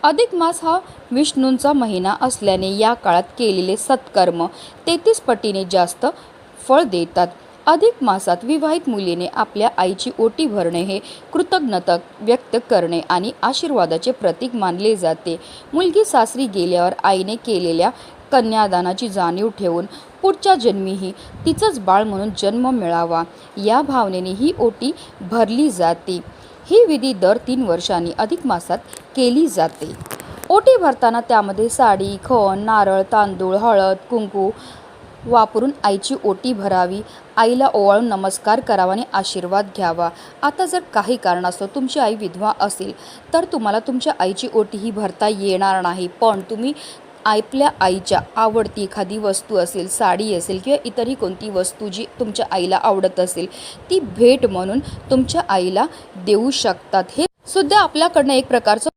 अधिक मास हा विष्णूंचा महिना असल्याने या काळात केलेले सत्कर्म 33 पटीने जास्त फळ देतात। अधिक मासात विवाहित मुलीने आपल्या आईची ओटी भरणे हे कृतज्ञता व्यक्त करणे आणि आशीर्वादाचे प्रतीक मानले जाते। मुलगी सासरी गेल्यावर आईने केलेल्या कन्यादानाची जाणीव ठेवून पुढच्या जन्मीही तिचंच बाळ म्हणून जन्म मिळावा या भावनेने ही ओटी भरली जाते। ही विधी दर 3 वर्षांनी अधिक मासात केली जाते। ओटी भरताना त्यामध्ये साडी, खण, नारळ, तांदूळ, हळद, कुंकू वापरून आईची ओटी भरावी। आईला ओवाळून नमस्कार करावा आणि आशीर्वाद घ्यावा। आता जर काही कारणास्तव तुमची आई विधवा असेल तर तुम्हाला तुमच्या आईची ओटी ही भरता येणार नाही, पण तुम्ही आपल्या आईच्या आवडती एखादी वस्तू असेल, साडी असेल किंवा इतरही कोणती वस्तू जी तुमच्या आईला आवडत असेल ती भेट म्हणून तुमच्या आईला देऊ शकतात। हे सुद्धा आपल्याकडनं एक प्रकारचं